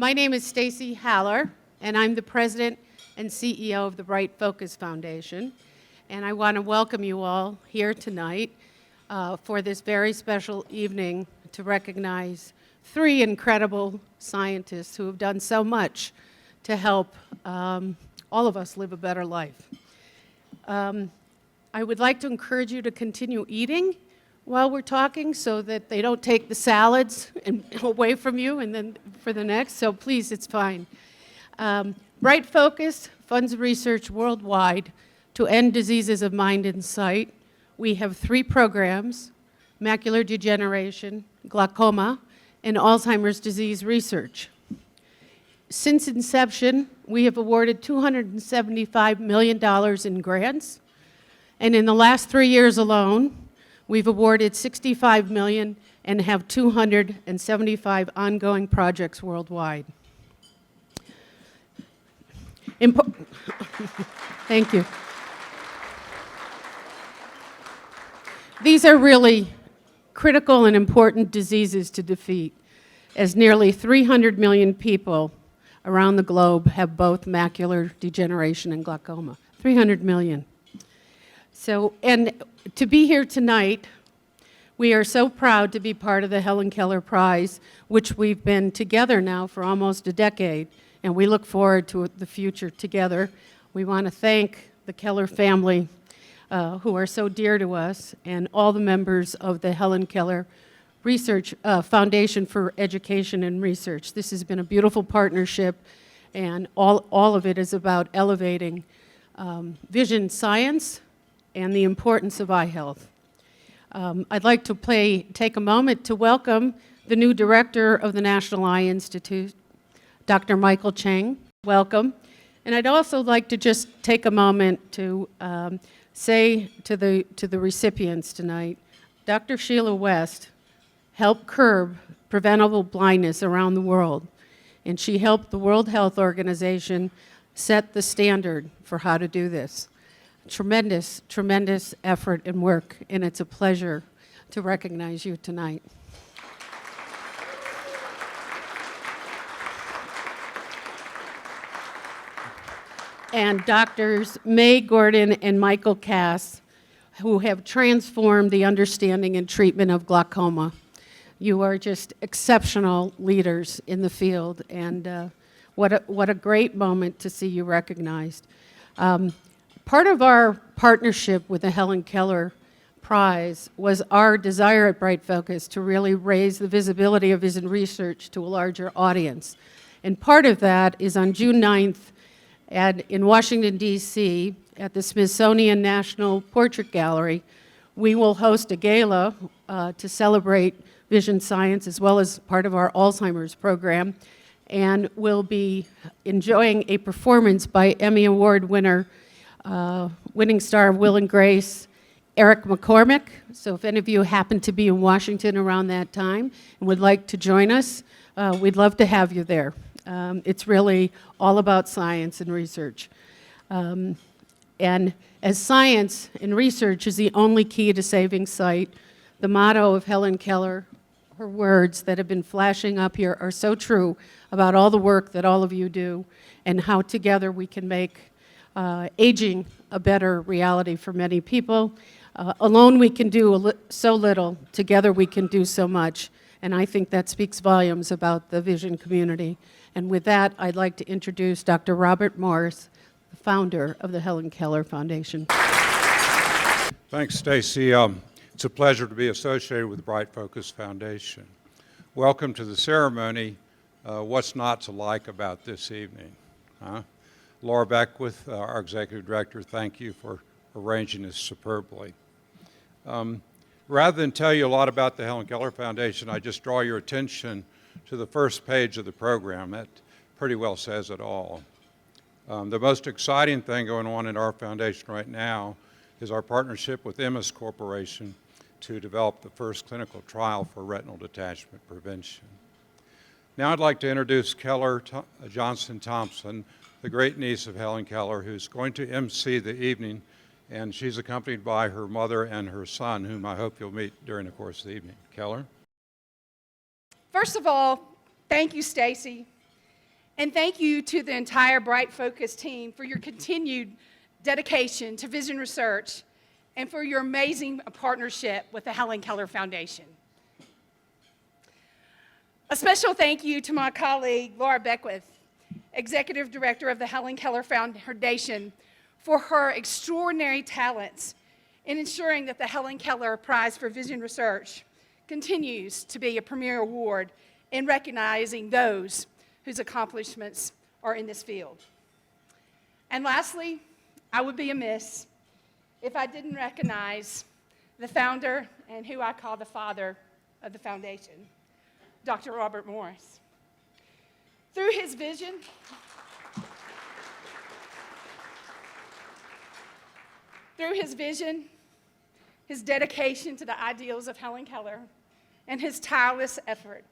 My name is Stacy Haller, and I'm the president and CEO of the Bright Focus Foundation. And I want to welcome you all here tonight for this very special evening to recognize three incredible scientists who have done so much to help all of us live a better life. I would like to encourage you to continue eating while we're talking so that they don't take the salads away from you and then for the next, so please, it's fine. Bright Focus funds research worldwide to end diseases of mind and sight. We have 3 programs: macular degeneration, glaucoma, and Alzheimer's disease research. Since inception, we have awarded $275 million in grants, and in the last 3 years alone, we've awarded $65 million and have 275 ongoing projects worldwide. Thank you. These are really critical and important diseases to defeat, as nearly 300 million people around the globe have both macular degeneration and glaucoma. 300 million. So, and to be here tonight, we are so proud to be part of the Helen Keller Prize, which we've been together now for almost a decade, and we look forward to the future together. We want to thank the Keller family, who are so dear to us, and all the members of the Helen Keller Research Foundation for Education and Research. This has been a beautiful partnership, and all of it is about elevating vision science and the importance of eye health. I'd like to take a moment to welcome the new director of the National Eye Institute, Dr. Michael Cheng. Welcome. And I'd also like to just take a moment to say to the recipients tonight, Dr. Sheila West helped curb preventable blindness around the world, and she helped the World Health Organization set the standard for how to do this. Tremendous, tremendous effort and work, and it's a pleasure to recognize you tonight. And Doctors May Gordon and Michael Cass, who have transformed the understanding and treatment of glaucoma. You are just exceptional leaders in the field, and what a great moment to see you recognized. Part of our partnership with the Helen Keller Prize was our desire at Bright Focus to really raise the visibility of vision research to a larger audience. And part of that is on June 9th in Washington, D.C., at the Smithsonian National Portrait Gallery, we will host a gala to celebrate vision science as well as part of our Alzheimer's program, and we'll be enjoying a performance by Emmy Award winner winning star Will and Grace, Eric McCormick. So if any of you happen to be in Washington around that time and would like to join us, we'd love to have you there. It's really all about science and research. And as science and research is the only key to saving sight, the motto of Helen Keller, her words that have been flashing up here are so true about all the work that all of you do and how together we can make aging a better reality for many people. Alone we can do so little, together we can do so much, and I think that speaks volumes about the vision community. And with that, I'd like to introduce Dr. Robert Morris, the founder of the Helen Keller Foundation. Thanks, Stacy. It's a pleasure to be associated with the Bright Focus Foundation. Welcome to the ceremony. What's not to like about this evening? Huh? Laura Beckwith, our executive director, thank you for arranging this superbly. Rather than tell you a lot about the Helen Keller Foundation, I just draw your attention to the first page of the program. That pretty well says it all. The most exciting thing going on in our foundation right now is our partnership with Emmis Corporation to develop the first clinical trial for retinal detachment prevention. Now I'd like to introduce Keller Johnson Thompson, the great niece of Helen Keller, who's going to MC the evening, and she's accompanied by her mother and her son, whom I hope you'll meet during the course of the evening. Keller? First of all, thank you, Stacy. And thank you to the entire Bright Focus team for your continued dedication to vision research and for your amazing partnership with the Helen Keller Foundation. A special thank you to my colleague, Laura Beckwith, Executive Director of the Helen Keller Foundation, for her extraordinary talents in ensuring that the Helen Keller Prize for Vision Research continues to be a premier award in recognizing those whose accomplishments are in this field. And lastly, I would be amiss if I didn't recognize the founder and who I call the father of the foundation, Dr. Robert Morris. Through his vision, his dedication to the ideals of Helen Keller, and his tireless effort,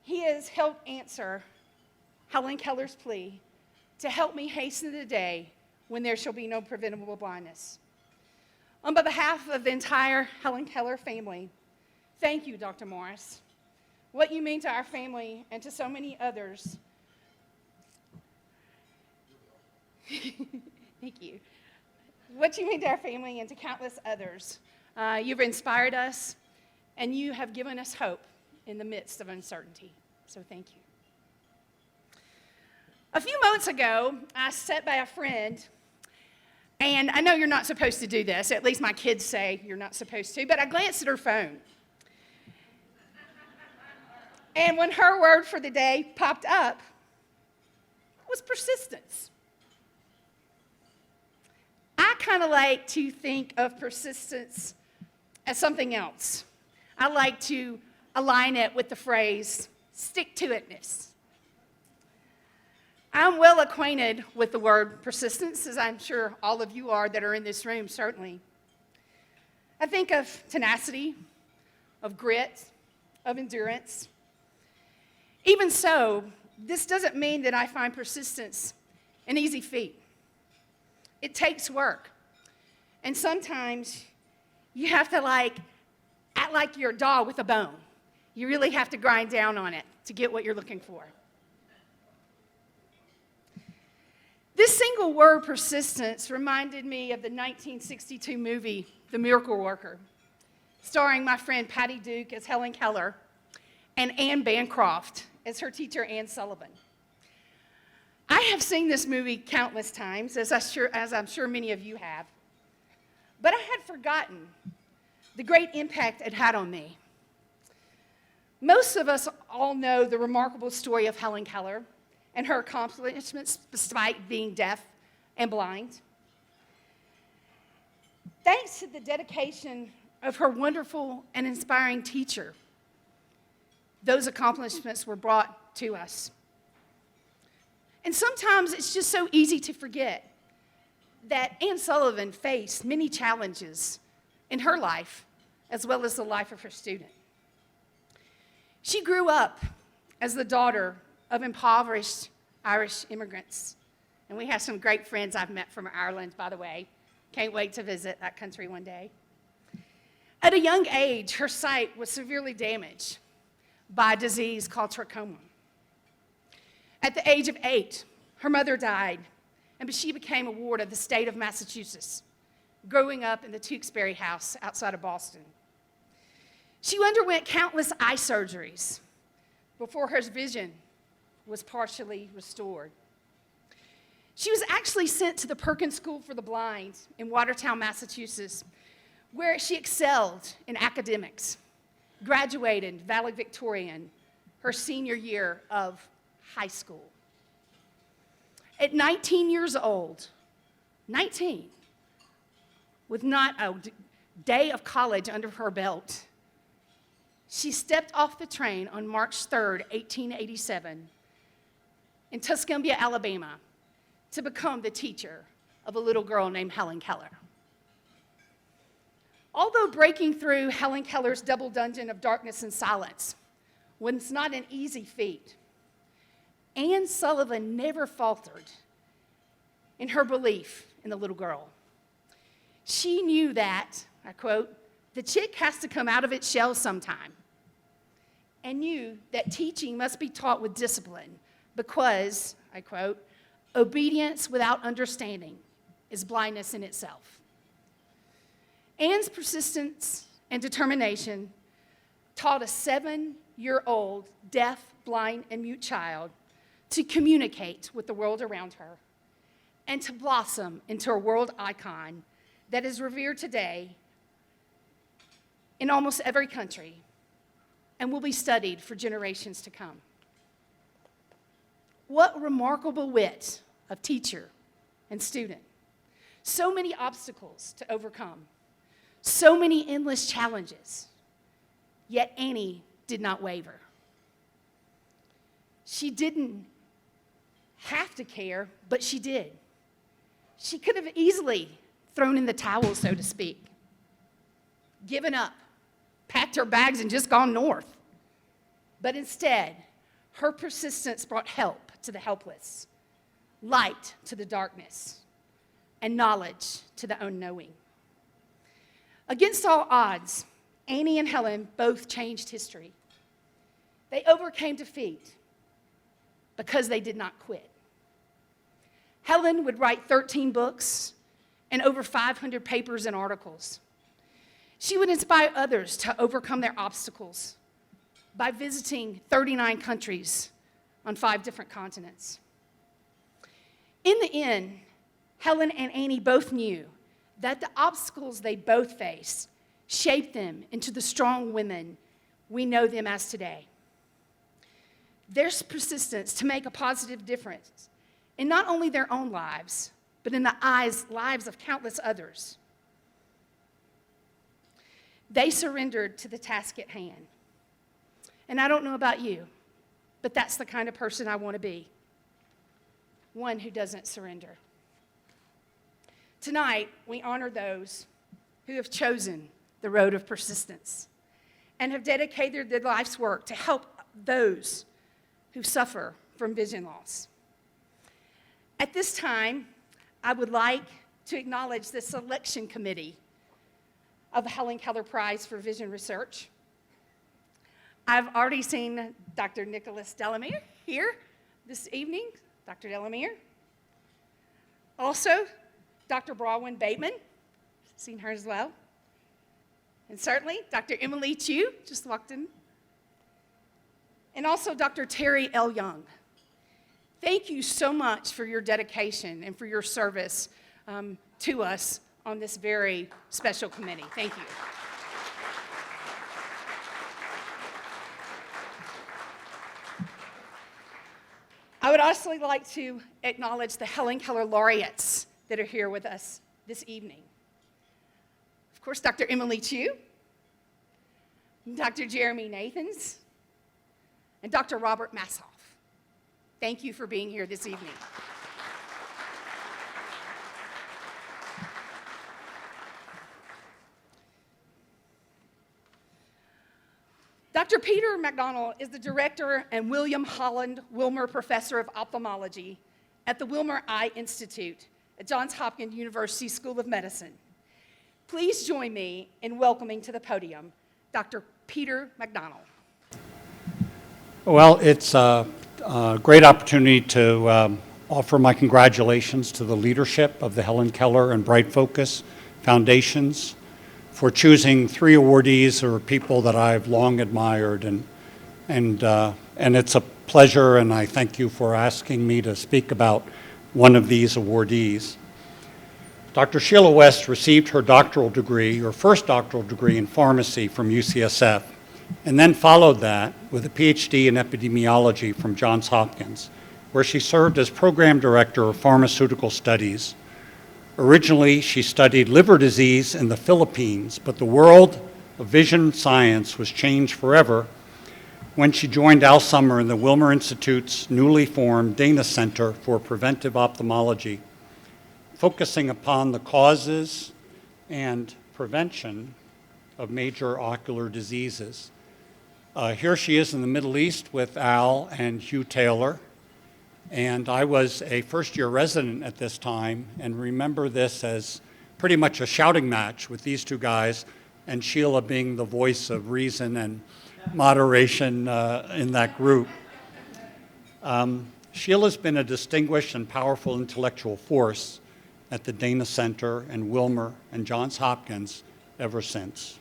he has helped answer Helen Keller's plea to help me hasten the day when there shall be no preventable blindness. On behalf of the entire Helen Keller family, thank you, Dr. Morris. What you mean to our family and to so many others. Thank you. What you mean to our family and to countless others. You've inspired us, and you have given us hope in the midst of uncertainty. So thank you. A few moments ago, I sat by a friend, and I know you're not supposed to do this. At least my kids say you're not supposed to, but I glanced at her phone. And when her word for the day popped up, it was persistence. I kind of like to think of persistence as something else. I like to align it with the phrase, stick-to-itness. I'm well acquainted with the word persistence, as I'm sure all of you are that are in this room, certainly. I think of tenacity, of grit, of endurance. Even so, this doesn't mean that I find persistence an easy feat. It takes work. And sometimes you have to act like you're a dog with a bone. You really have to grind down on it to get what you're looking for. This single word, persistence, reminded me of the 1962 movie, The Miracle Worker, starring my friend Patty Duke as Helen Keller and Anne Bancroft as her teacher, Anne Sullivan. I have seen this movie countless times, as I'm sure many of you have, but I had forgotten the great impact it had on me. Most of us all know the remarkable story of Helen Keller and her accomplishments despite being deaf and blind. Thanks to the dedication of her wonderful and inspiring teacher, those accomplishments were brought to us. And sometimes it's just so easy to forget that Anne Sullivan faced many challenges in her life as well as the life of her student. She grew up as the daughter of impoverished Irish immigrants. And we have some great friends I've met from Ireland, by the way. Can't wait to visit that country one day. At a young age, her sight was severely damaged by a disease called trachoma. At the age of 8, her mother died, and she became a ward of the state of Massachusetts, growing up in the Tewksbury House outside of Boston. She underwent countless eye surgeries before her vision was partially restored. She was actually sent to the Perkins School for the Blind in Watertown, Massachusetts, where she excelled in academics, graduated valedictorian her senior year of high school. At 19 years old, 19, with not a day of college under her belt, she stepped off the train on March 3rd, 1887, in Tuscumbia, Alabama, to become the teacher of a little girl named Helen Keller. Although breaking through Helen Keller's double dungeon of darkness and silence was not an easy feat, Anne Sullivan never faltered in her belief in the little girl. She knew that, I quote, "the chick has to come out of its shell sometime," and knew that teaching must be taught with discipline, because, I quote, obedience without understanding is blindness in itself. Anne's persistence and determination taught a 7-year-old deaf, blind, and mute child to communicate with the world around her and to blossom into a world icon that is revered today in almost every country and will be studied for generations to come. What remarkable wit of teacher and student. So many obstacles to overcome, so many endless challenges, yet Annie did not waver. She didn't have to care, but she did. She could have easily thrown in the towel, so to speak, given up, packed her bags, and just gone north. But instead, her persistence brought help to the helpless, light to the darkness, and knowledge to the unknowing. Against all odds, Annie and Helen both changed history. They overcame defeat because they did not quit. Helen would write 13 books and over 500 papers and articles. She would inspire others to overcome their obstacles by visiting 39 countries on 5 different continents. In the end, Helen and Annie both knew that the obstacles they both faced shaped them into the strong women we know them as today. Their persistence to make a positive difference in not only their own lives, but in the lives of countless others. They surrendered to the task at hand. And I don't know about you, but that's the kind of person I want to be. One who doesn't surrender. Tonight, we honor those who have chosen the road of persistence and have dedicated their life's work to help those who suffer from vision loss. At this time, I would like to acknowledge the selection committee of the Helen Keller Prize for Vision Research. I've already seen Dr. Nicholas Delamere here this evening, Dr. Delamere. Also, Dr. Bronwyn Bateman, seen her as well. And certainly, Dr. Emily Chu, just walked in. And also Dr. Terry L. Young. Thank you so much for your dedication and for your service to us on this very special committee. Thank you. I would also like to acknowledge the Helen Keller laureates that are here with us this evening. Of course, Dr. Emily Chu, Dr. Jeremy Nathans, and Dr. Robert Massoff. Thank you for being here this evening. Dr. Peter McDonald is the director and William Holland Wilmer Professor of Ophthalmology at the Wilmer Eye Institute at Johns Hopkins University School of Medicine. Please join me in welcoming to the podium Dr. Peter McDonald. Well, it's a great opportunity to offer my congratulations to the leadership of the Helen Keller and Bright Focus Foundations for choosing 3 awardees who are people that I've long admired, and it's a pleasure, and I thank you for asking me to speak about one of these awardees. Dr. Sheila West received her doctoral degree, her first doctoral degree in pharmacy from UCSF, and then followed that with a PhD in epidemiology from Johns Hopkins, where she served as program director of pharmaceutical studies. Originally, she studied liver disease in the Philippines, but the world of vision science was changed forever when she joined Al Summer in the Wilmer Institute's newly formed Dana Center for Preventive Ophthalmology, focusing upon the causes and prevention of major ocular diseases. Here she is in the Middle East with Al and Hugh Taylor, and I was a first-year resident at this time and remember this as pretty much a shouting match with these 2 guys, and Sheila being the voice of reason and moderation in that group. Sheila's been a distinguished and powerful intellectual force at the Dana Center and Wilmer and Johns Hopkins ever since.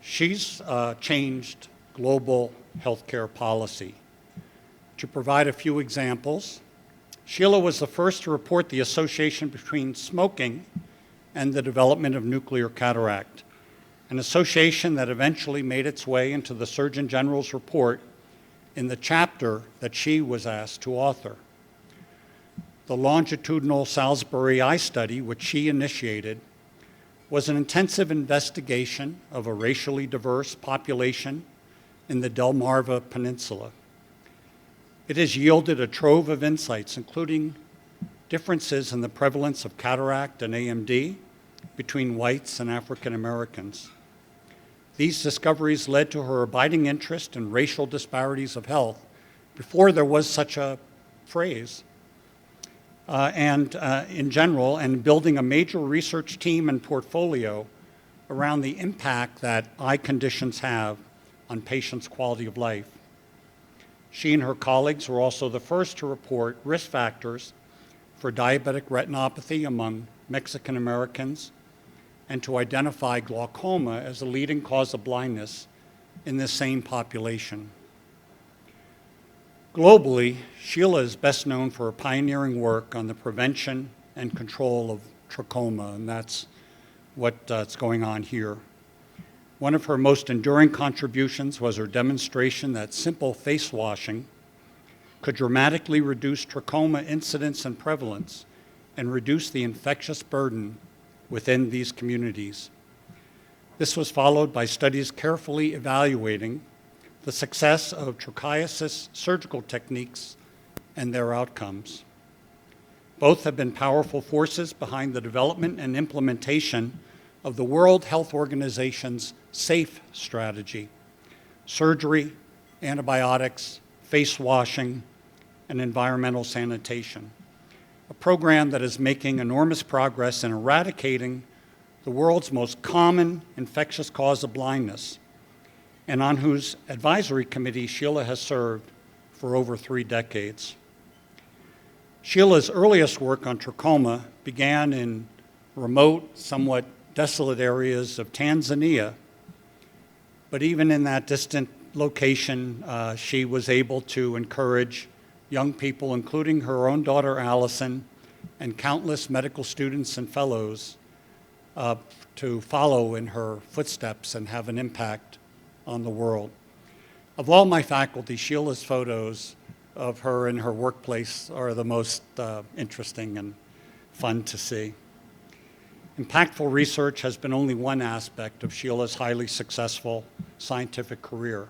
She's changed global healthcare policy. To provide a few examples, Sheila was the first to report the association between smoking and the development of nuclear cataract, an association that eventually made its way into the Surgeon General's report in the chapter that she was asked to author. The longitudinal Salisbury eye study, which she initiated, was an intensive investigation of a racially diverse population in the Delmarva Peninsula. It has yielded a trove of insights, including differences in the prevalence of cataract and AMD between whites and African Americans. These discoveries led to her abiding interest in racial disparities of health before there was such a phrase, in general, and building a major research team and portfolio around the impact that eye conditions have on patients' quality of life. She and her colleagues were also the first to report risk factors for diabetic retinopathy among Mexican Americans and to identify glaucoma as a leading cause of blindness in this same population. Globally, Sheila is best known for her pioneering work on the prevention and control of trachoma, and that's what's going on here. One of her most enduring contributions was her demonstration that simple face washing could dramatically reduce trachoma incidence and prevalence and reduce the infectious burden within these communities. This was followed by studies carefully evaluating the success of trichiasis surgical techniques and their outcomes. Both have been powerful forces behind the development and implementation of the World Health Organization's SAFE strategy: surgery, antibiotics, face washing, and environmental sanitation, a program that is making enormous progress in eradicating the world's most common infectious cause of blindness, and on whose advisory committee Sheila has served for over 3 decades. Sheila's earliest work on trachoma began in remote, somewhat desolate areas of Tanzania, but even in that distant location, she was able to encourage young people, including her own daughter Allison, and countless medical students and fellows to follow in her footsteps and have an impact on the world. Of all my faculty, Sheila's photos of her in her workplace are the most interesting and fun to see. Impactful research has been only one aspect of Sheila's highly successful scientific career.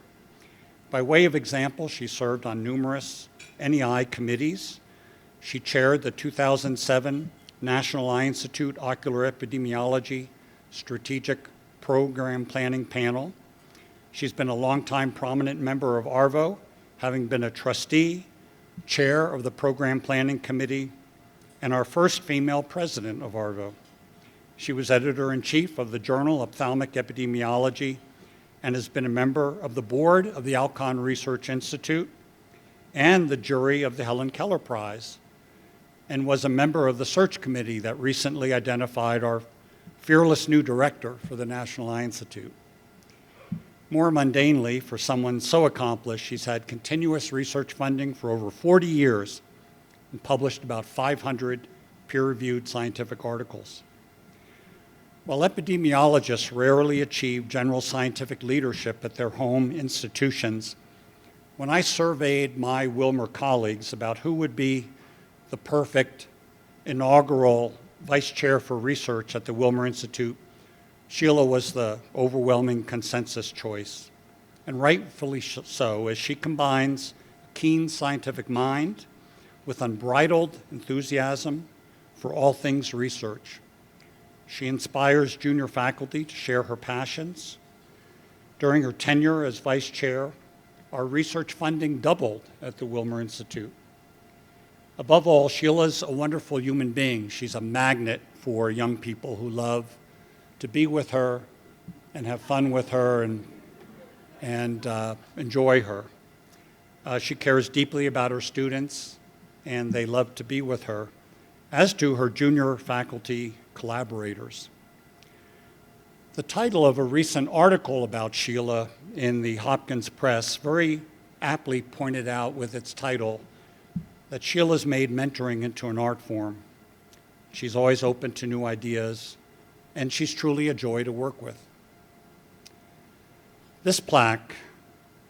By way of example, she served on numerous NEI committees. She chaired the 2007 National Eye Institute Ocular Epidemiology Strategic Program Planning Panel. She's been a longtime prominent member of ARVO, having been a trustee, chair of the Program Planning Committee, and our first female president of ARVO. She was editor-in-chief of the journal Ophthalmic Epidemiology and has been a member of the board of the Alcon Research Institute and the jury of the Helen Keller Prize, and was a member of the search committee that recently identified our fearless new director for the National Eye Institute. More mundanely, for someone so accomplished, she's had continuous research funding for over 40 years and published about 500 peer-reviewed scientific articles. While epidemiologists rarely achieve general scientific leadership at their home institutions, when I surveyed my Wilmer colleagues about who would be the perfect inaugural vice chair for research at the Wilmer Institute, Sheila was the overwhelming consensus choice, and rightfully so, as she combines a keen scientific mind with unbridled enthusiasm for all things research. She inspires junior faculty to share her passions. During her tenure as vice chair, our research funding doubled at the Wilmer Institute. Above all, Sheila's a wonderful human being. She's a magnet for young people who love to be with her and have fun with her and enjoy her. She cares deeply about her students, and they love to be with her, as do her junior faculty collaborators. The title of a recent article about Sheila in the Hopkins Press very aptly pointed out with its title that Sheila's made mentoring into an art form. She's always open to new ideas, and she's truly a joy to work with. This plaque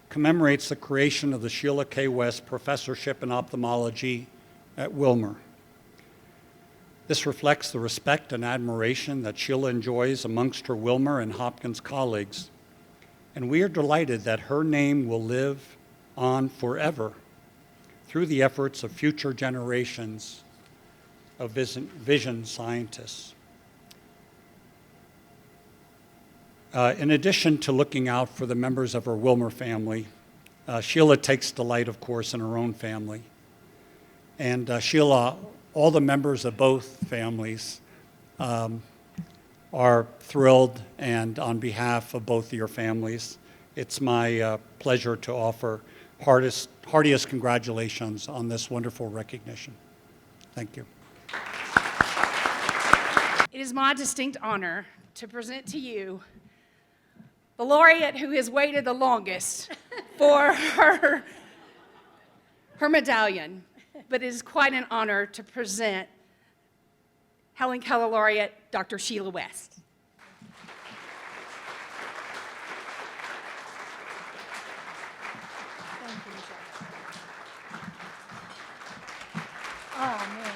commemorates the creation of the Sheila K. West Professorship in Ophthalmology at Wilmer. This reflects the respect and admiration that Sheila enjoys amongst her Wilmer and Hopkins colleagues, and we are delighted that her name will live on forever through the efforts of future generations of vision scientists. In addition to looking out for the members of her Wilmer family, Sheila takes delight, of course, in her own family. And Sheila, all the members of both families are thrilled, and on behalf of both of your families, it's my pleasure to offer heartiest congratulations on this wonderful recognition. Thank you. It is my distinct honor to present to you the laureate who has waited the longest for her medallion. But it is quite an honor to present Helen Keller laureate, Dr. Sheila West. Oh, man.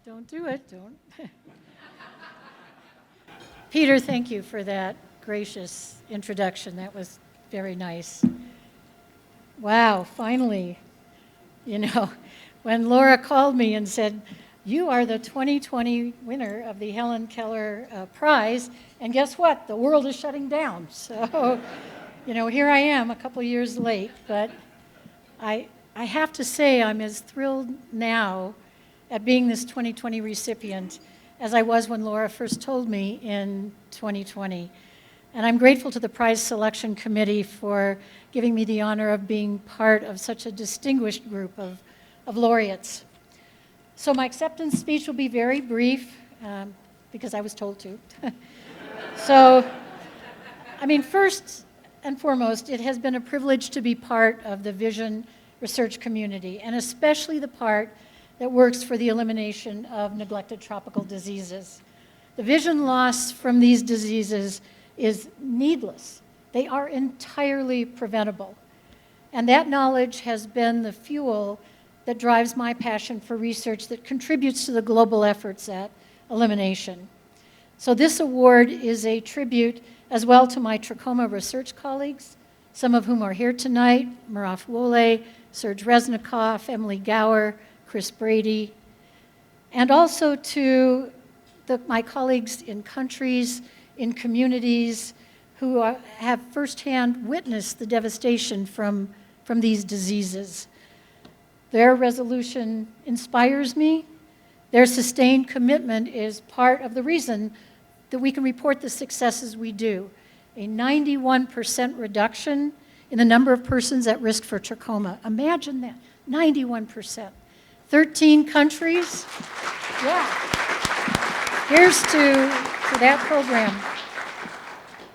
Don't do it, don't. Peter, thank you for that gracious introduction. That was very nice. Wow, finally. You know, when Laura called me and said, you are the 2020 winner of the Helen Keller Prize, and guess what? The world is shutting down. So, you know, here I am a couple years late, but I have to say I'm as thrilled now at being this 2020 recipient as I was when Laura first told me in 2020. And I'm grateful to the prize selection committee for giving me the honor of being part of such a distinguished group of laureates. So my acceptance speech will be very brief, because I was told to. So, I mean, first and foremost, it has been a privilege to be part of the vision research community, and especially the part that works for the elimination of neglected tropical diseases. The vision loss from these diseases is needless. They are entirely preventable. And that knowledge has been the fuel that drives my passion for research that contributes to the global efforts at elimination. So this award is a tribute as well to my trachoma research colleagues, some of whom are here tonight: Maraf Wole, Serge Resnikoff, Emily Gower, Chris Brady, and also to my colleagues in countries, in communities who have firsthand witnessed the devastation from these diseases. Their resolution inspires me. Their sustained commitment is part of the reason that we can report the successes we do. A 91% reduction in the number of persons at risk for trachoma. Imagine that, 91%. 13 countries. Yeah. Here's to that program.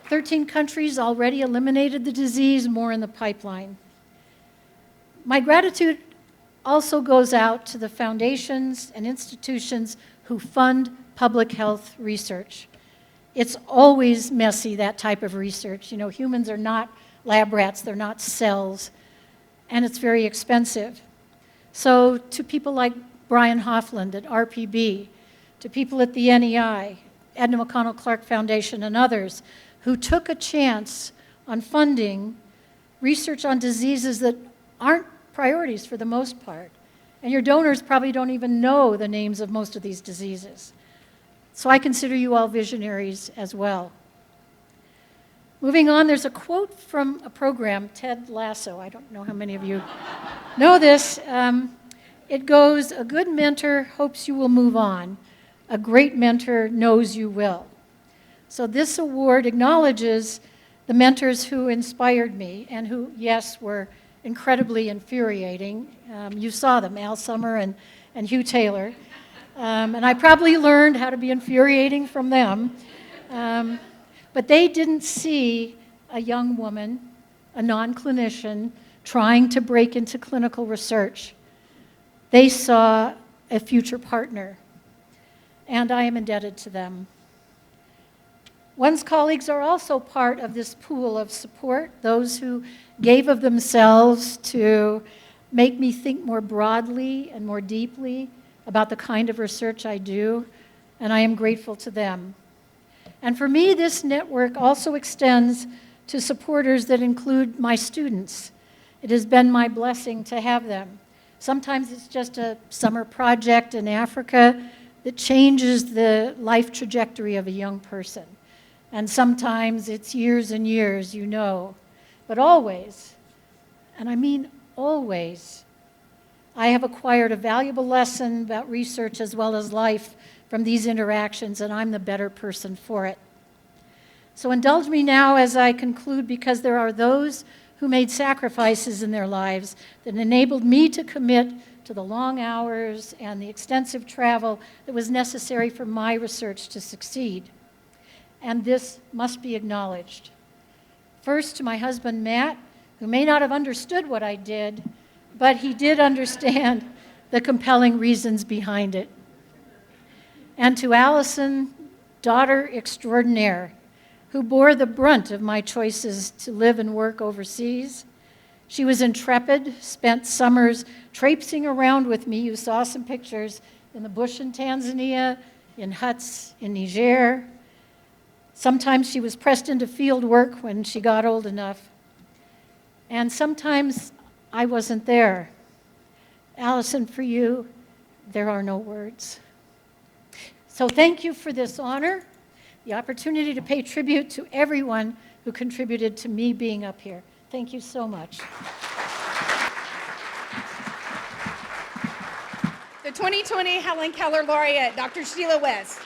13 countries already eliminated the disease, more in the pipeline. My gratitude also goes out to the foundations and institutions who fund public health research. It's always messy, that type of research. You know, humans are not lab rats, they're not cells, and it's very expensive. So to people like Brian Hoffland at RPB, to people at the NEI, Edna McConnell Clark Foundation, and others who took a chance on funding research on diseases that aren't priorities for the most part. And your donors probably don't even know the names of most of these diseases. So I consider you all visionaries as well. Moving on, there's a quote from a program, Ted Lasso. I don't know how many of you know this. It goes, "A good mentor hopes you will move on. A great mentor knows you will." So this award acknowledges the mentors who inspired me and who, yes, were incredibly infuriating. You saw them, Al Summer and Hugh Taylor. And I probably learned how to be infuriating from them. But they didn't see a young woman, a non-clinician, trying to break into clinical research. They saw a future partner, and I am indebted to them. One's colleagues are also part of this pool of support, those who gave of themselves to make me think more broadly and more deeply about the kind of research I do, and I am grateful to them. And for me, this network also extends to supporters that include my students. It has been my blessing to have them. Sometimes it's just a summer project in Africa that changes the life trajectory of a young person. And sometimes it's years and years, you know. But always, and I mean always, I have acquired a valuable lesson about research as well as life from these interactions, and I'm the better person for it. So indulge me now as I conclude, because there are those who made sacrifices in their lives that enabled me to commit to the long hours and the extensive travel that was necessary for my research to succeed. And this must be acknowledged. First, to my husband, Matt, who may not have understood what I did, but he did understand the compelling reasons behind it. And to Allison, daughter extraordinaire, who bore the brunt of my choices to live and work overseas. She was intrepid, spent summers traipsing around with me. You saw some pictures in the bush in Tanzania, in huts in Niger. Sometimes she was pressed into field work when she got old enough. And sometimes I wasn't there. Allison, for you, there are no words. So thank you for this honor, the opportunity to pay tribute to everyone who contributed to me being up here. Thank you so much. The 2020 Helen Keller laureate, Dr. Sheila West.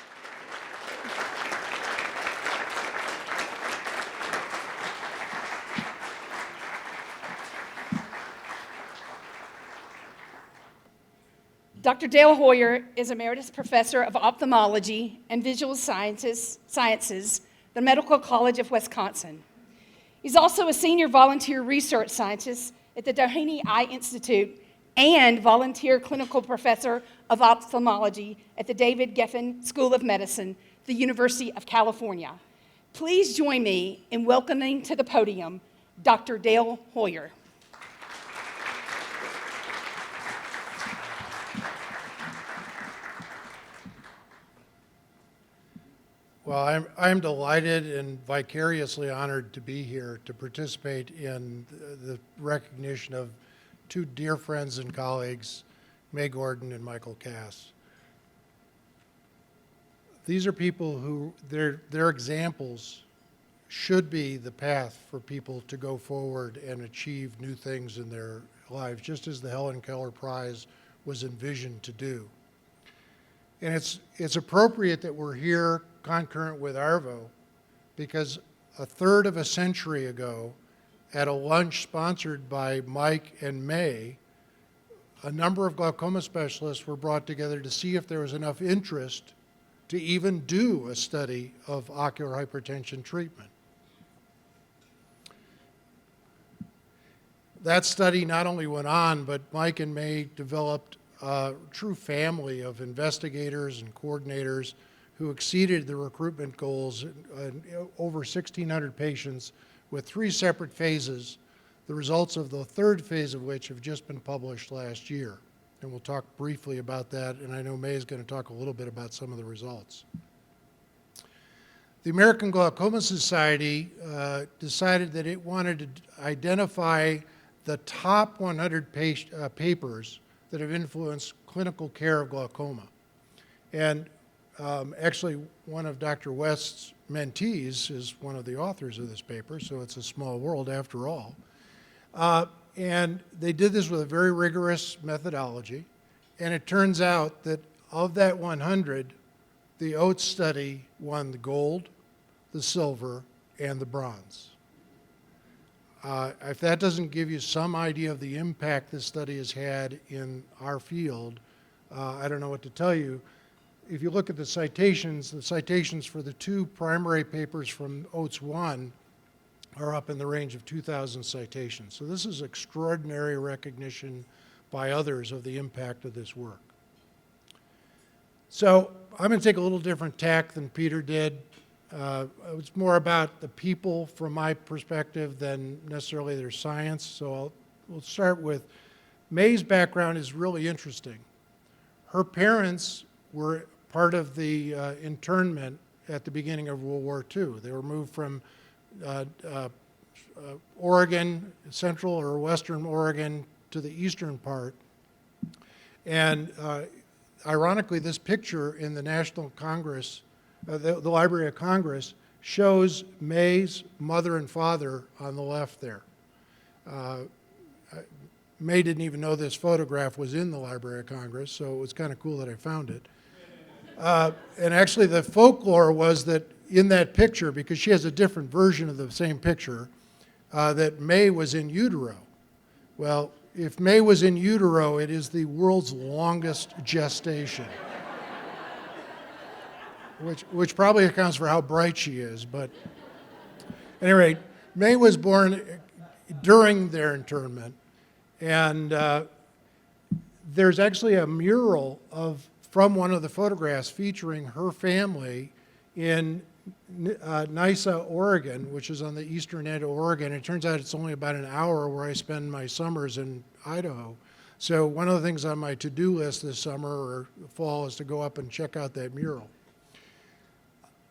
Dr. Dale Hoyer is Emeritus Professor of Ophthalmology and Visual Sciences, the Medical College of Wisconsin. He's also a Senior Volunteer Research Scientist at the Doheny Eye Institute and Volunteer Clinical Professor of Ophthalmology at the David Geffen School of Medicine, the University of California. Please join me in welcoming to the podium Dr. Dale Hoyer. Well, I'm delighted and vicariously honored to be here to participate in the recognition of two dear friends and colleagues, May Gordon and Michael Cass. These are people who, their examples should be the path for people to go forward and achieve new things in their lives, just as the Helen Keller Prize was envisioned to do. And it's appropriate that we're here concurrent with ARVO, because a third of a century ago, at a lunch sponsored by Mike and May, a number of glaucoma specialists were brought together to see if there was enough interest to even do a study of ocular hypertension treatment. That study not only went on, but Mike and May developed a true family of investigators and coordinators who exceeded the recruitment goals, over 1,600 patients with 3 separate phases, the results of the third phase of which have just been published last year. And we'll talk briefly about that, and I know May is going to talk a little bit about some of the results. The American Glaucoma Society decided that it wanted to identify the top 100 papers that have influenced clinical care of glaucoma. And actually, one of Dr. West's mentees is one of the authors of this paper, so it's a small world after all. And they did this with a very rigorous methodology, and it turns out that of that 100, the oats study won the gold, the silver, and the bronze. If that doesn't give you some idea of the impact this study has had in our field, I don't know what to tell you. If you look at the citations for the two primary papers from Oates 1 are up in the range of 2,000 citations. So this is extraordinary recognition by others of the impact of this work. So I'm going to take a little different tack than Peter did. It's more about the people from my perspective than necessarily their science. So we'll start with May's background is really interesting. Her parents were part of the internment at the beginning of World War II. They were moved from Oregon, central or western Oregon, to the eastern part. And ironically, this picture in the National Congress, the Library of Congress, shows May's mother and father on the left there. May didn't even know this photograph was in the Library of Congress, so it was kind of cool that I found it. And actually the folklore was that in that picture, because she has a different version of the same picture, that May was in utero. Well, if May was in utero, it is the world's longest gestation. Which probably accounts for how bright she is, but at any rate, May was born during their internment, and there's actually a mural from one of the photographs featuring her family in Nysa, Oregon, which is on the eastern end of Oregon. It turns out it's only about an hour where I spend my summers in Idaho. So one of the things on my to-do list this summer or fall is to go up and check out that mural.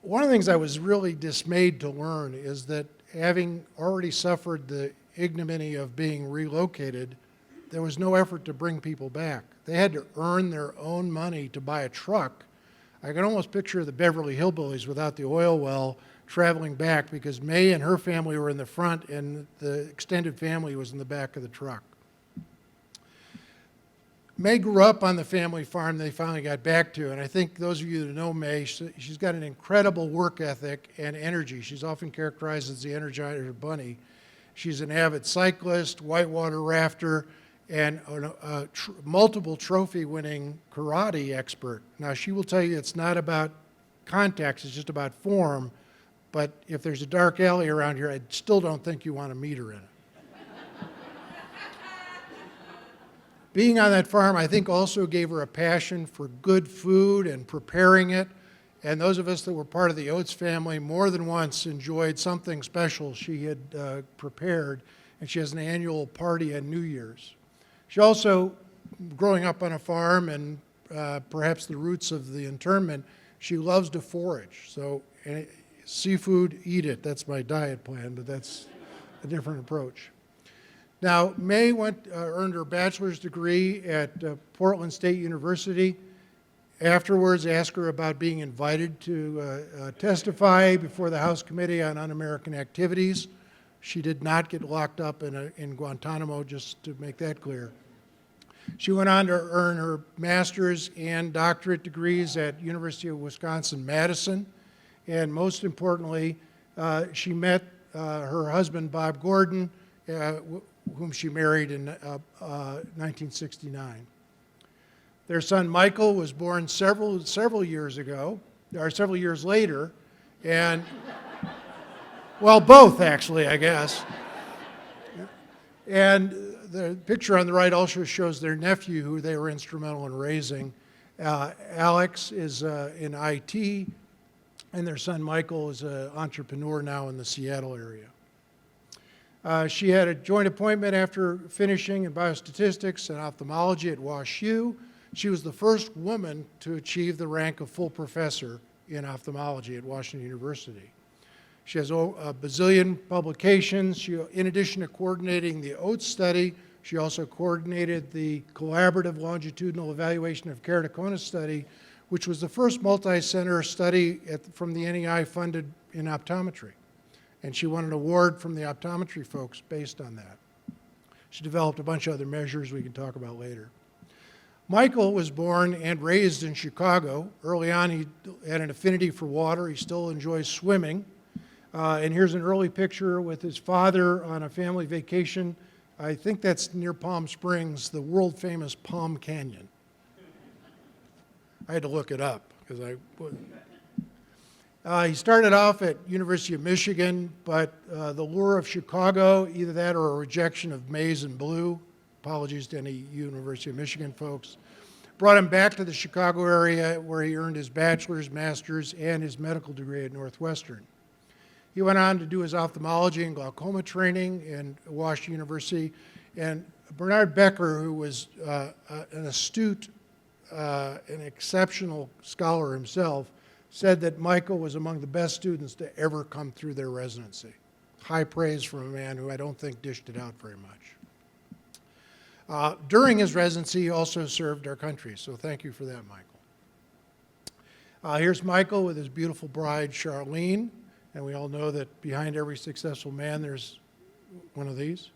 One of the things I was really dismayed to learn is that having already suffered the ignominy of being relocated, there was no effort to bring people back. They had to earn their own money to buy a truck. I can almost picture the Beverly Hillbillies without the oil well traveling back because May and her family were in the front and the extended family was in the back of the truck. May grew up on the family farm they finally got back to, and I think those of you that know May, she's got an incredible work ethic and energy. She's often characterized as the Energizer Bunny. She's an avid cyclist, whitewater rafter, and a multiple trophy-winning karate expert. Now, she will tell you it's not about contacts, it's just about form, but if there's a dark alley around here, I still don't think you want to meet her in it. Being on that farm, I think, also gave her a passion for good food and preparing it. And those of us that were part of the Oates family more than once enjoyed something special she had prepared. And she has an annual party on New Year's. She also, growing up on a farm and perhaps the roots of the internment, she loves to forage. So seafood, eat it. That's my diet plan, but that's a different approach. Now, May earned her bachelor's degree at Portland State University. Afterwards, asked her about being invited to testify before the House Committee on Un-American Activities. She did not get locked up in Guantanamo, just to make that clear. She went on to earn her master's and doctorate degrees at University of Wisconsin-Madison. And most importantly, she met her husband, Bob Gordon, whom she married in 1969. Their son Michael was born several years ago, or several years later, and well, both actually, I guess. And the picture on the right also shows their nephew, who they were instrumental in raising. Alex is in IT, and their son Michael is an entrepreneur now in the Seattle area. She had a joint appointment after finishing in biostatistics and ophthalmology at WashU. She was the first woman to achieve the rank of full professor in ophthalmology at Washington University. She has a bazillion publications. In addition to coordinating the Oates study, she also coordinated the collaborative longitudinal evaluation of keratoconus study, which was the first multi-center study from the NEI funded in optometry. And she won an award from the optometry folks based on that. She developed a bunch of other measures we can talk about later. Michael was born and raised in Chicago. Early on, he had an affinity for water. He still enjoys swimming. And here's an early picture with his father on a family vacation. I think that's near Palm Springs, the world-famous Palm Canyon. I had to look it up because he started off at University of Michigan, but the lure of Chicago, either that or a rejection of maize and blue, apologies to any University of Michigan folks, brought him back to the Chicago area where he earned his bachelor's, master's, and his medical degree at Northwestern. He went on to do his ophthalmology and glaucoma training in Washington University, and Bernard Becker, who was an astute an exceptional scholar himself, said that Michael was among the best students to ever come through their residency. High praise from a man who I don't think dished it out very much. During his residency, he also served our country, so thank you for that, Michael. Here's Michael with his beautiful bride, Charlene, and we all know that behind every successful man, there's one of these.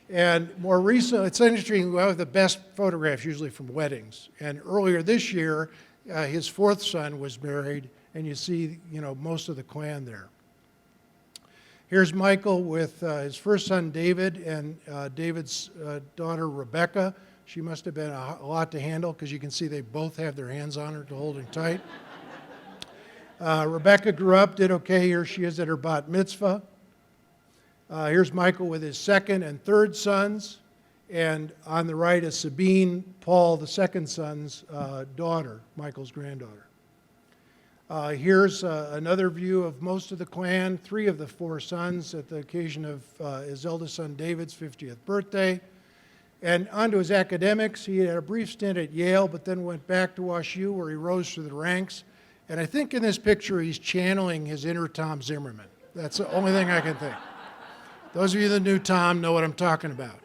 And more recently, it's interesting, we have the best photographs usually from weddings. And earlier this year, his fourth son was married, and you see, most of the clan there. Here's Michael with his first son, David, and David's daughter, Rebecca. She must have been a lot to handle because you can see they both have their hands on her to hold her tight. Rebecca grew up, did okay. Here she is at her bat mitzvah. Here's Michael with his second and third sons. And on the right is Sabine, Paul, the second son's daughter, Michael's granddaughter. Here's another view of most of the clan, 3 of the 4 sons at the occasion of his eldest son David's 50th birthday. And on to his academics. He had a brief stint at Yale, but then went back to WashU where he rose through the ranks. And I think in this picture he's channeling his inner Tom Zimmerman. That's the only thing I can think. Those of you that knew Tom know what I'm talking about.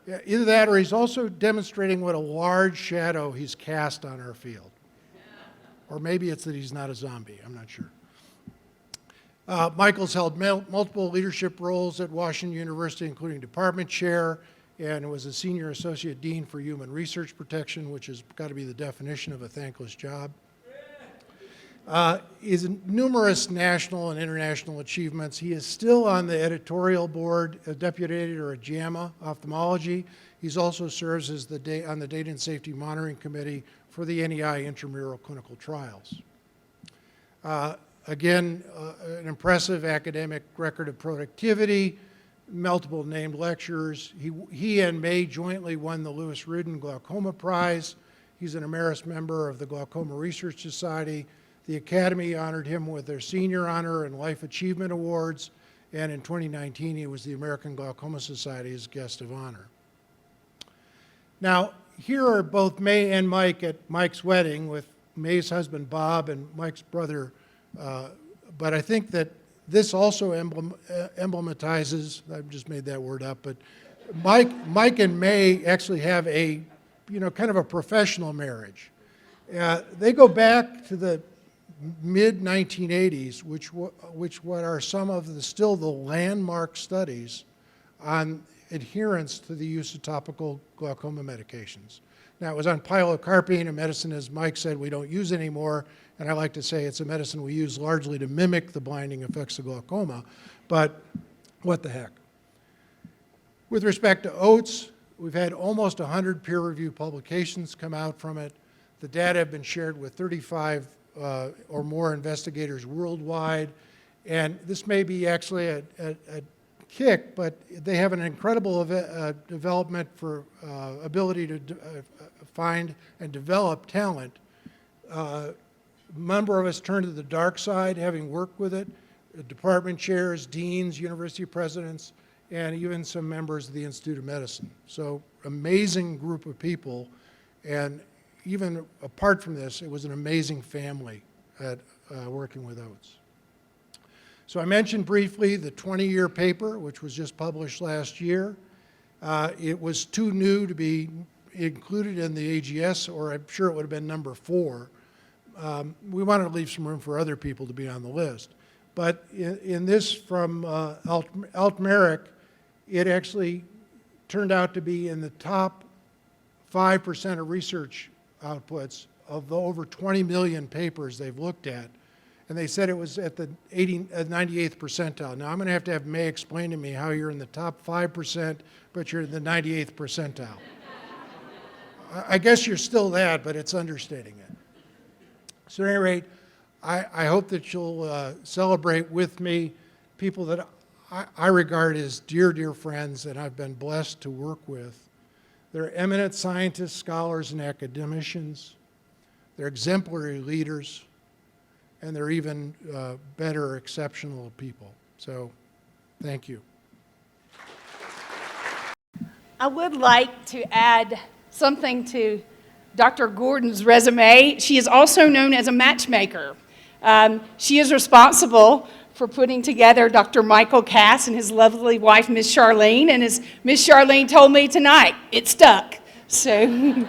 Yeah, either that or he's also demonstrating what a large shadow he's cast on our field. Or maybe it's that he's not a zombie, I'm not sure. Michael's held multiple leadership roles at Washington University, including department chair, and was a senior associate dean for human research protection, which has got to be the definition of a thankless job. His numerous national and international achievements. He is still on the editorial board, a deputy editor at JAMA Ophthalmology. He also serves as on the Data and Safety Monitoring Committee for the NEI intramural clinical trials. Again, an impressive academic record of productivity, multiple named lectures. He and May jointly won the Lewis Rudin Glaucoma Prize. He's an emeritus member of the Glaucoma Research Society. The Academy honored him with their Senior Honor and Life Achievement Awards, and in 2019 he was the American Glaucoma Society's Guest of Honor. Now, here are both May and Mike at Mike's wedding with May's husband Bob and Mike's brother, but I think that this also emblematizes, I've just made that word up, but Mike and May actually have a, kind of a professional marriage. They go back to the mid-1980s, which what are some of still the landmark studies on adherence to the use of topical glaucoma medications. Now, it was on pilocarpine, a medicine, as Mike said, we don't use anymore, and I like to say it's a medicine we use largely to mimic the blinding effects of glaucoma, but what the heck. With respect to oats, we've had almost 100 peer-reviewed publications come out from it. The data have been shared with 35 or more investigators worldwide, and this may be actually a kick, but they have an incredible development for ability to find and develop talent. A number of us turned to the dark side, having worked with it, department chairs, deans, university presidents, and even some members of the Institute of Medicine. So amazing group of people, and even apart from this, it was an amazing family at working with oats. So I mentioned briefly the 20-year paper, which was just published last year. It was too new to be included in the AGS, or I'm sure it would have been number 4. we wanted to leave some room for other people to be on the list. But in this from Altmeric, it actually turned out to be in the top 5% of research outputs of the over 20 million papers they've looked at. And they said it was at the 98th percentile. Now, I'm going to have May explain to me how you're in the top 5%, but you're in the 98th percentile. I guess you're still that, but it's understating it. So at any rate, I hope that you'll celebrate with me people that I regard as dear, dear friends that I've been blessed to work with. They're eminent scientists, scholars, and academicians. They're exemplary leaders, and they're even better, exceptional people. So, thank you. I would like to add something to Dr. Gordon's resume. She is also known as a matchmaker. She is responsible for putting together Dr. Michael Cass and his lovely wife, Miss Charlene. And as Miss Charlene told me tonight, it stuck. So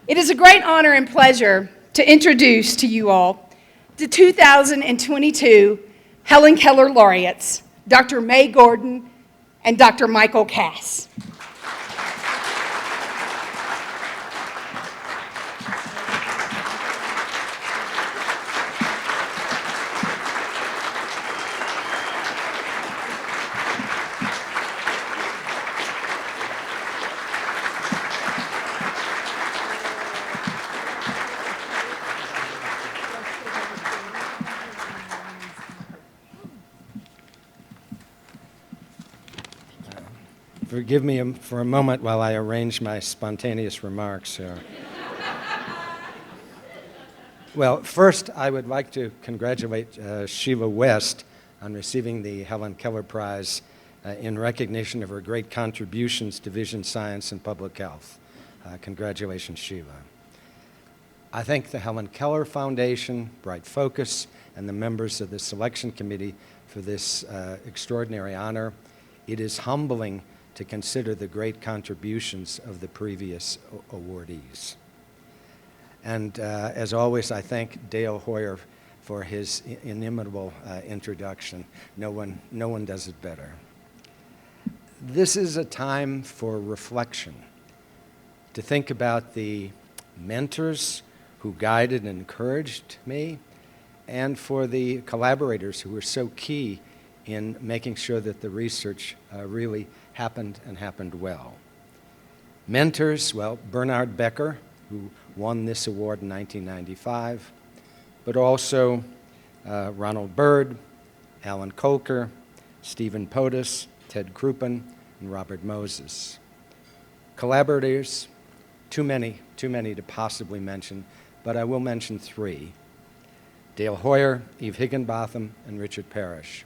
it is a great honor and pleasure to introduce to you all the 2022 Helen Keller laureates, Dr. May Gordon and Dr. Michael Cass. Forgive me for a moment while I arrange my spontaneous remarks here. Well, first, I would like to congratulate Sheila West on receiving the Helen Keller Prize in recognition of her great contributions to vision science and public health. Congratulations, Sheila. I thank the Helen Keller Foundation, Bright Focus, and the members of the selection committee for this extraordinary honor. It is humbling to consider the great contributions of the previous awardees. And as always, I thank Dale Hoyer for his inimitable introduction. No one does it better. This is a time for reflection, to think about the mentors who guided and encouraged me, and for the collaborators who were so key in making sure that the research really happened and happened well. Mentors, well, Bernard Becker, who won this award in 1995, but also Ronald Byrd, Alan Kolker, Stephen Potus, Ted Kruppen, and Robert Moses. Collaborators, too many to possibly mention, but I will mention three: Dale Hoyer, Eve Higginbotham, and Richard Parrish.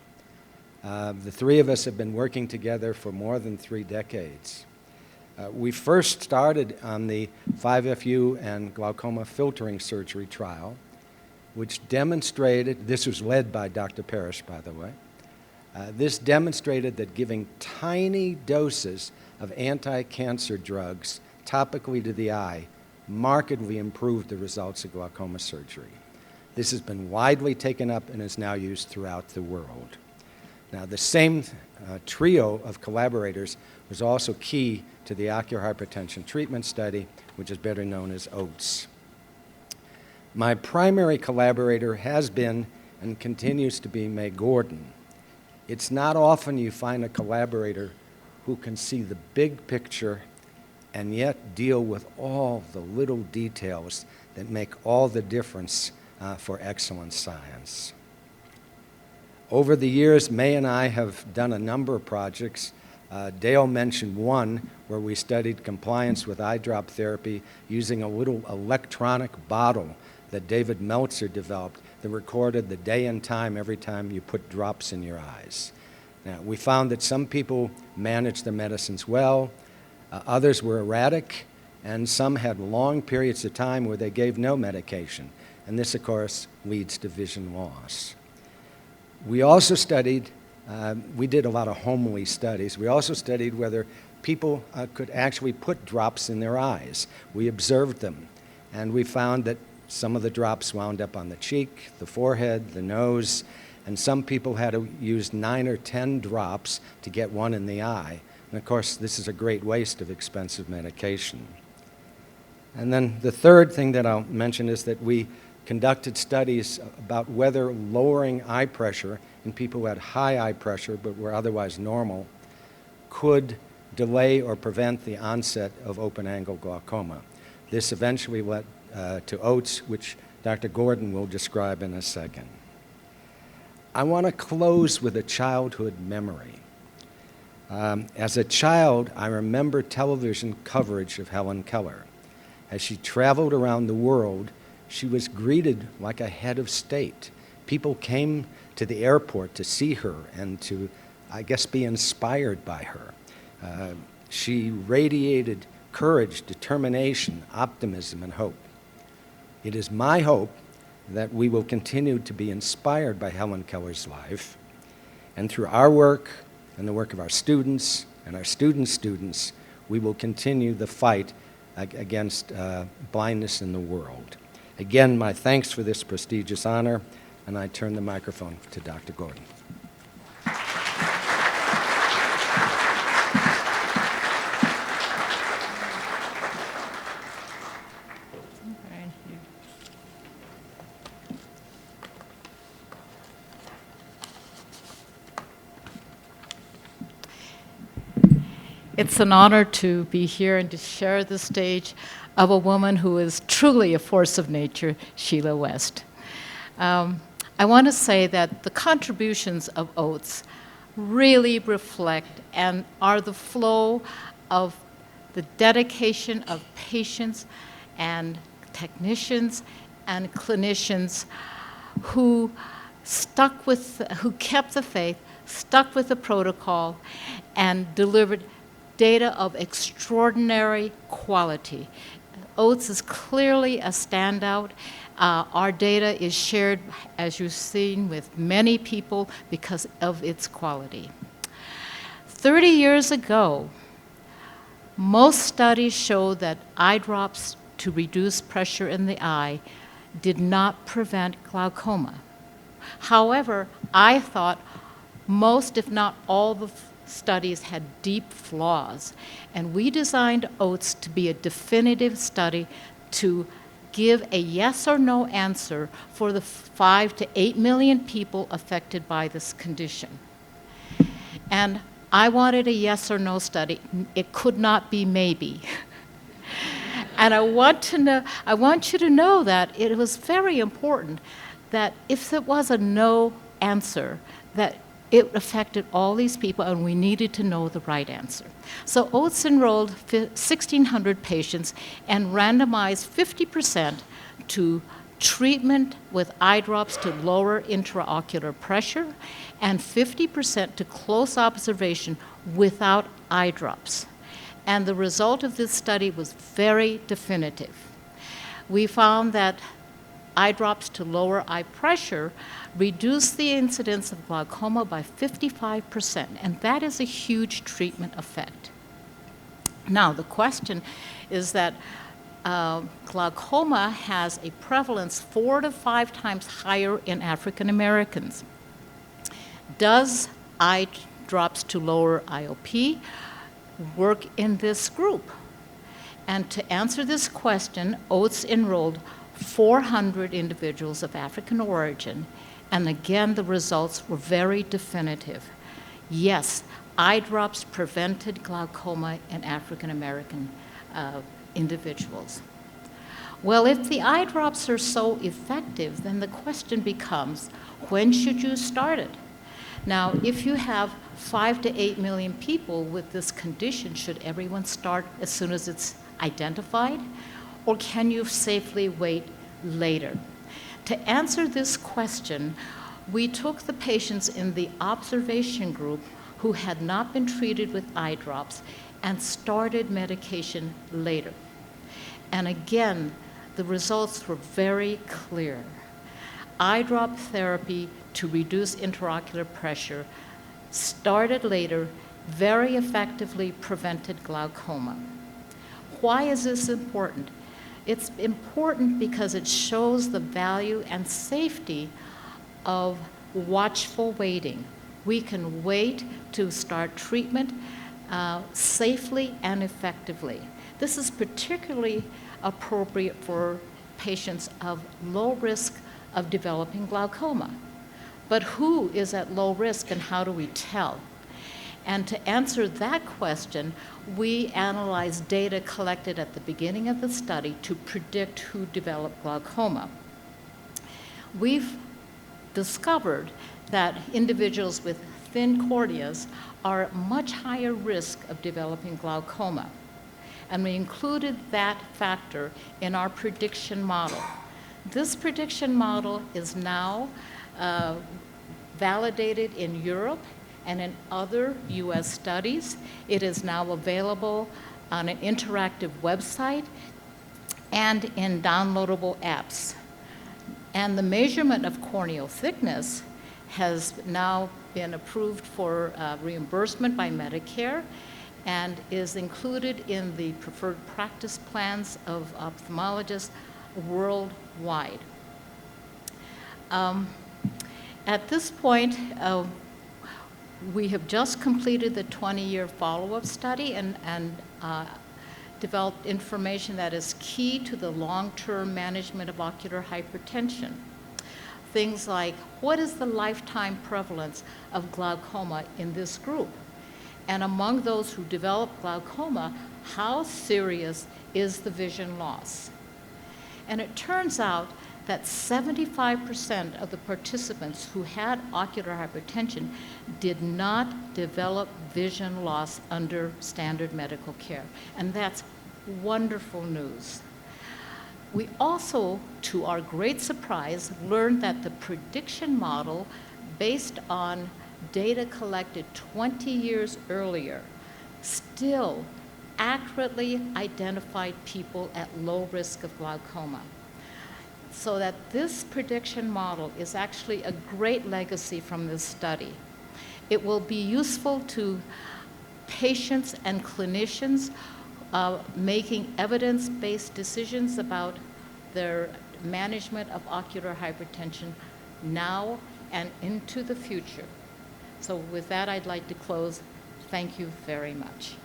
The three of us have been working together for more than 3 decades. We first started on the 5FU and glaucoma filtering surgery trial, which demonstrated, this was led by Dr. Parrish, by the way, this demonstrated that giving tiny doses of anti-cancer drugs topically to the eye markedly improved the results of glaucoma surgery. This has been widely taken up and is now used throughout the world. Now, the same trio of collaborators was also key to the ocular hypertension treatment study, which is better known as OATS. My primary collaborator has been and continues to be May Gordon. It's not often you find a collaborator who can see the big picture and yet deal with all the little details that make all the difference for excellent science. Over the years, May and I have done a number of projects. Dale mentioned one where we studied compliance with eye drop therapy using a little electronic bottle that David Meltzer developed that recorded the day and time every time you put drops in your eyes. Now, we found that some people managed their medicines well, others were erratic, and some had long periods of time where they gave no medication. And this, of course, leads to vision loss. We also studied, we did a lot of homely studies. We also studied whether people could actually put drops in their eyes. We observed them, and we found that Some of the drops wound up on the cheek, the forehead, the nose, and some people had to use 9 or 10 drops to get one in the eye. And of course, this is a great waste of expensive medication. And then the third thing that I'll mention is that we conducted studies about whether lowering eye pressure in people who had high eye pressure but were otherwise normal could delay or prevent the onset of open-angle glaucoma. This eventually led to OATS, which Dr. Gordon will describe in a second. I want to close with a childhood memory. As a child, I remember television coverage of Helen Keller. As she traveled around the world, she was greeted like a head of state. People came to the airport to see her and to, I guess, be inspired by her. She radiated courage, determination, optimism, and hope. It is my hope that we will continue to be inspired by Helen Keller's life, and through our work and the work of our students and our students' students, we will continue the fight against blindness in the world. Again, my thanks for this prestigious honor, and I turn the microphone to Dr. Gordon. It's an honor to be here and to share the stage of a woman who is truly a force of nature, Sheila West. I want to say that the contributions of OATS really reflect and are the flow of the dedication of patients and technicians and clinicians who kept the faith, stuck with the protocol, and delivered data of extraordinary quality. OATS is clearly a standout. Our data is shared, as you've seen, with many people because of its quality. 30 years ago, most studies show that eye drops to reduce pressure in the eye did not prevent glaucoma. However, I thought most, if not all, the studies had deep flaws, and we designed OATS to be a definitive study to give a yes or no answer for the 5 to 8 million people affected by this condition. And I wanted a yes or no study. It could not be maybe. And I want you to know that it was very important that if it was a no answer, that it affected all these people, and we needed to know the right answer. So OATS enrolled 1,600 patients and randomized 50% to treatment with eye drops to lower intraocular pressure and 50% to close observation without eye drops. And the result of this study was very definitive. We found that eye drops to lower eye pressure reduce the incidence of glaucoma by 55%, and that is a huge treatment effect. Now, the question is that glaucoma has a prevalence 4 to 5 times higher in African Americans. Does eye drops to lower IOP work in this group? And to answer this question, OATS enrolled 400 individuals of African origin, and again, the results were very definitive. Yes, eye drops prevented glaucoma in African American individuals. Well, if the eye drops are so effective, then the question becomes, when should you start it? Now, if you have 5 to 8 million people with this condition, should everyone start as soon as it's identified? Or can you safely wait later? To answer this question, we took the patients in the observation group who had not been treated with eye drops and started medication later. And again, the results were very clear. Eye drop therapy to reduce intraocular pressure started later, very effectively prevented glaucoma. Why is this important? It's important because it shows the value and safety of watchful waiting. We can wait to start treatment safely and effectively. This is particularly appropriate for patients of low risk of developing glaucoma. But who is at low risk and how do we tell? And to answer that question, we analyzed data collected at the beginning of the study to predict who developed glaucoma. We've discovered that individuals with thin corneas are at much higher risk of developing glaucoma. And we included that factor in our prediction model. This prediction model is now validated in Europe and in other US studies. It is now available on an interactive website and in downloadable apps. And the measurement of corneal thickness has now been approved for reimbursement by Medicare and is included in the preferred practice plans of ophthalmologists worldwide. At this point, we have just completed the 20-year follow-up study and developed information that is key to the long-term management of ocular hypertension. Things like, what is the lifetime prevalence of glaucoma in this group? And among those who develop glaucoma, how serious is the vision loss? And it turns out that 75% of the participants who had ocular hypertension did not develop vision loss under standard medical care. And that's wonderful news. We also, to our great surprise, learned that the prediction model based on data collected 20 years earlier still accurately identified people at low risk of glaucoma. So that this prediction model is actually a great legacy from this study. It will be useful to patients and clinicians making evidence-based decisions about their management of ocular hypertension now and into the future. So with that, I'd like to close. Thank you very much.